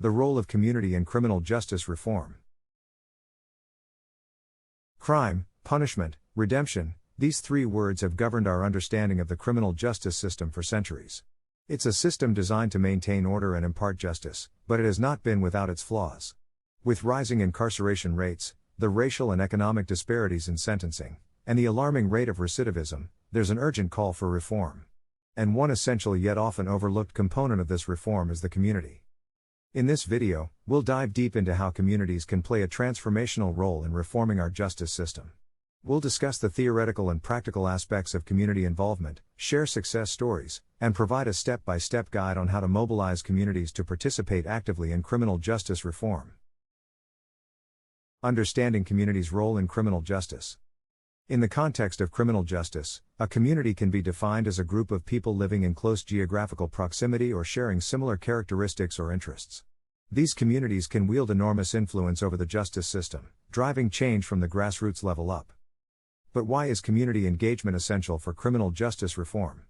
The role of community in criminal justice reform. Crime, punishment, redemption, these three words have governed our understanding of the criminal justice system for centuries. It's a system designed to maintain order and impart justice, but it has not been without its flaws. With rising incarceration rates, the racial and economic disparities in sentencing, and the alarming rate of recidivism, there's an urgent call for reform. And one essential yet often overlooked component of this reform is the community. In this video, we'll dive deep into how communities can play a transformational role in reforming our justice system. We'll discuss the theoretical and practical aspects of community involvement, share success stories, and provide a step-by-step guide on how to mobilize communities to participate actively in criminal justice reform. Understanding communities' role in criminal justice. In the context of criminal justice, a community can be defined as a group of people living in close geographical proximity or sharing similar characteristics or interests. These communities can wield enormous influence over the justice system, driving change from the grassroots level up. But why is community engagement essential for criminal justice reform?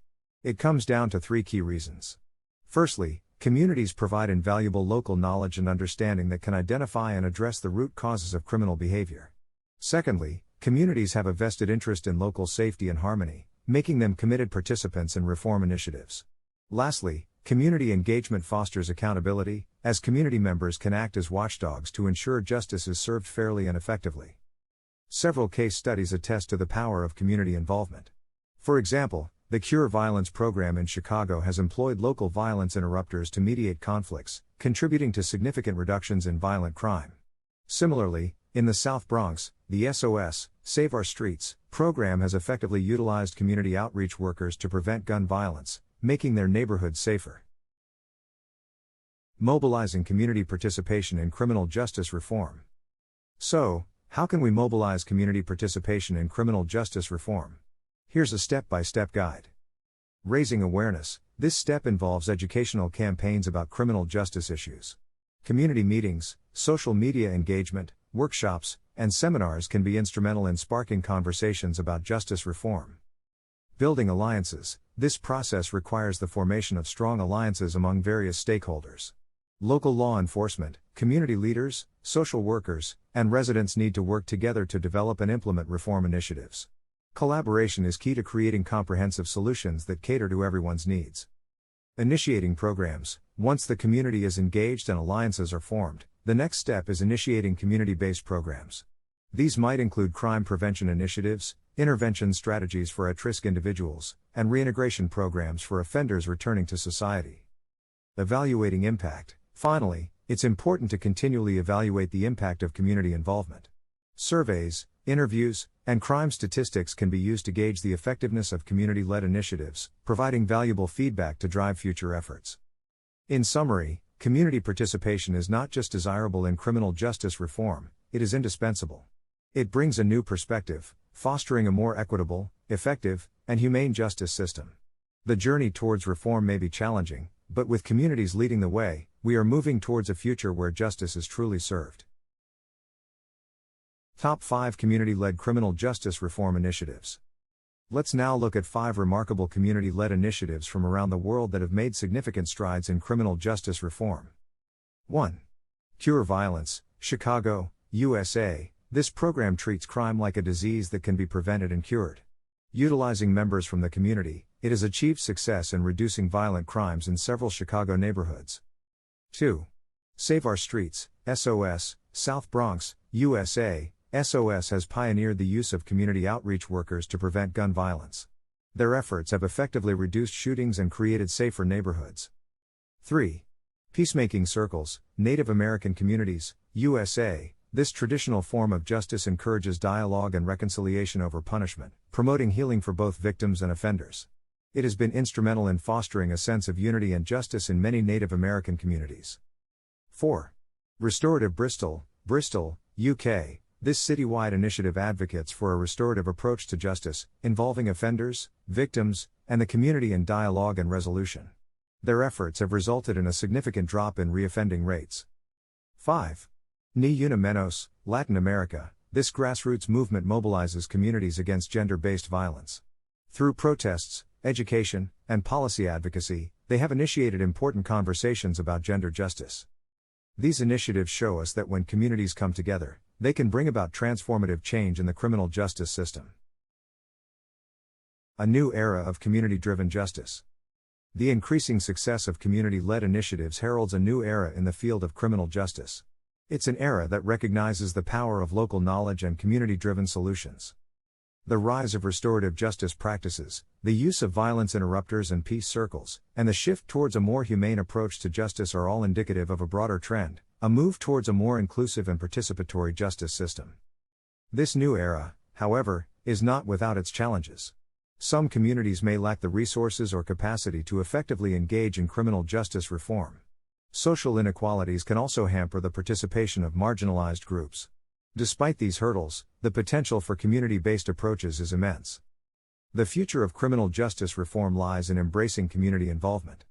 It comes down to three key reasons. Firstly, communities provide invaluable local knowledge and understanding that can identify and address the root causes of criminal behavior. Secondly, communities have a vested interest in local safety and harmony, making them committed participants in reform initiatives. Lastly, community engagement fosters accountability, as community members can act as watchdogs to ensure justice is served fairly and effectively. Several case studies attest to the power of community involvement. For example, the Cure Violence program in Chicago has employed local violence interrupters to mediate conflicts, contributing to significant reductions in violent crime. Similarly, in the South Bronx, the SOS, Save Our Streets, program has effectively utilized community outreach workers to prevent gun violence, making their neighborhoods safer. Mobilizing community participation in criminal justice reform. So, how can we mobilize community participation in criminal justice reform? Here's a step-by-step guide. Raising awareness. This step involves educational campaigns about criminal justice issues. Community meetings, social media engagement, workshops, and seminars can be instrumental in sparking conversations about justice reform. Building alliances. This process requires the formation of strong alliances among various stakeholders. Local law enforcement, community leaders, social workers, and residents need to work together to develop and implement reform initiatives. Collaboration is key to creating comprehensive solutions that cater to everyone's needs. Initiating programs. Once the community is engaged and alliances are formed, the next step is initiating community-based programs. These might include crime prevention initiatives, intervention strategies for at-risk individuals, and reintegration programs for offenders returning to society. Evaluating impact. Finally, it's important to continually evaluate the impact of community involvement. Surveys, interviews, and crime statistics can be used to gauge the effectiveness of community-led initiatives, providing valuable feedback to drive future efforts. In summary, community participation is not just desirable in criminal justice reform, it is indispensable. It brings a new perspective, fostering a more equitable, effective, and humane justice system. The journey towards reform may be challenging, but with communities leading the way, we are moving towards a future where justice is truly served. Top 5 Community-Led Criminal Justice Reform Initiatives. Let's now look at 5 remarkable community-led initiatives from around the world that have made significant strides in criminal justice reform. 1. Cure Violence, Chicago, USA. This program treats crime like a disease that can be prevented and cured. Utilizing members from the community, it has achieved success in reducing violent crimes in several Chicago neighborhoods. 2. Save Our Streets, SOS, South Bronx, USA. SOS has pioneered the use of community outreach workers to prevent gun violence. Their efforts have effectively reduced shootings and created safer neighborhoods. 3. Peacemaking Circles, Native American Communities, USA. This traditional form of justice encourages dialogue and reconciliation over punishment, promoting healing for both victims and offenders. It has been instrumental in fostering a sense of unity and justice in many Native American communities. 4. Restorative Bristol, Bristol, UK. This citywide initiative advocates for a restorative approach to justice, involving offenders, victims, and the community in dialogue and resolution. Their efforts have resulted in a significant drop in reoffending rates. 5. Ni Una Menos, Latin America. This grassroots movement mobilizes communities against gender-based violence. Through protests, education, and policy advocacy, they have initiated important conversations about gender justice. These initiatives show us that when communities come together, they can bring about transformative change in the criminal justice system. A new era of community-driven justice. The increasing success of community-led initiatives heralds a new era in the field of criminal justice. It's an era that recognizes the power of local knowledge and community-driven solutions. The rise of restorative justice practices, the use of violence interrupters and peace circles, and the shift towards a more humane approach to justice are all indicative of a broader trend, a move towards a more inclusive and participatory justice system. This new era, however, is not without its challenges. Some communities may lack the resources or capacity to effectively engage in criminal justice reform. Social inequalities can also hamper the participation of marginalized groups. Despite these hurdles, the potential for community-based approaches is immense. The future of criminal justice reform lies in embracing community involvement.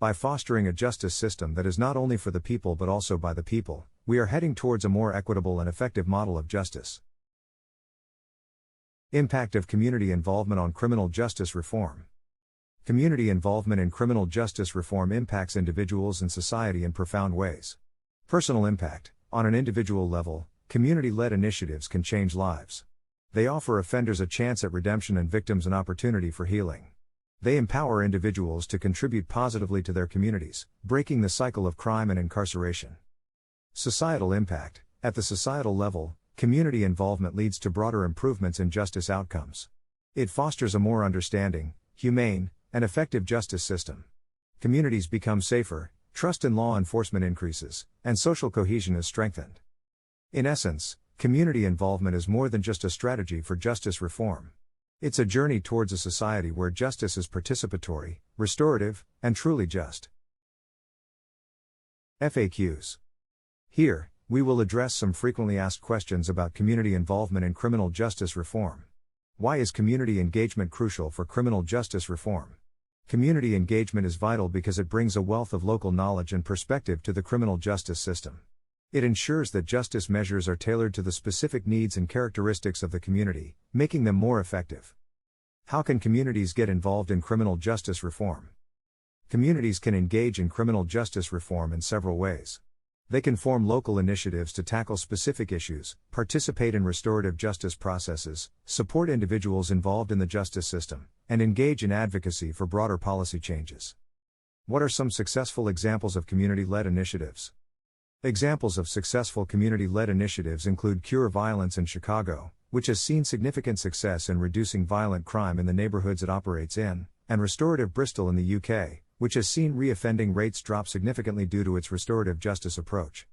By fostering a justice system that is not only for the people but also by the people, we are heading towards a more equitable and effective model of justice. Impact of community involvement on criminal justice reform. Community involvement in criminal justice reform impacts individuals and society in profound ways. Personal impact. On an individual level, community-led initiatives can change lives. They offer offenders a chance at redemption and victims an opportunity for healing. They empower individuals to contribute positively to their communities, breaking the cycle of crime and incarceration. Societal impact. At the societal level, community involvement leads to broader improvements in justice outcomes. It fosters a more understanding, humane, and effective justice system. Communities become safer, trust in law enforcement increases, and social cohesion is strengthened. In essence, community involvement is more than just a strategy for justice reform. It's a journey towards a society where justice is participatory, restorative, and truly just. FAQs. Here, we will address some frequently asked questions about community involvement in criminal justice reform. Why is community engagement crucial for criminal justice reform? Community engagement is vital because it brings a wealth of local knowledge and perspective to the criminal justice system. It ensures that justice measures are tailored to the specific needs and characteristics of the community, making them more effective. How can communities get involved in criminal justice reform? Communities can engage in criminal justice reform in several ways. They can form local initiatives to tackle specific issues, participate in restorative justice processes, support individuals involved in the justice system, and engage in advocacy for broader policy changes. What are some successful examples of community-led initiatives? Examples of successful community-led initiatives include Cure Violence in Chicago, which has seen significant success in reducing violent crime in the neighborhoods it operates in, and Restorative Bristol in the UK, which has seen reoffending rates drop significantly due to its restorative justice approach.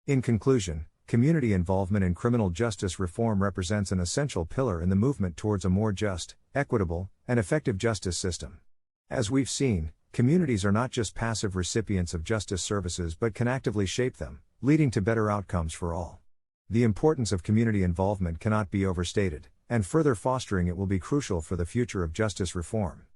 In conclusion, community involvement in criminal justice reform represents an essential pillar in the movement towards a more just, equitable, and effective justice system. As we've seen, communities are not just passive recipients of justice services but can actively shape them, leading to better outcomes for all. The importance of community involvement cannot be overstated, and further fostering it will be crucial for the future of justice reform.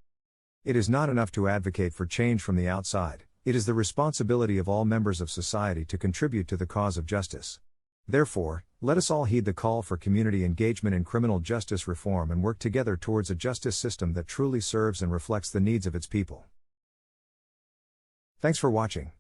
It is not enough to advocate for change from the outside, it is the responsibility of all members of society to contribute to the cause of justice. Therefore, let us all heed the call for community engagement in criminal justice reform and work together towards a justice system that truly serves and reflects the needs of its people. Thanks for watching.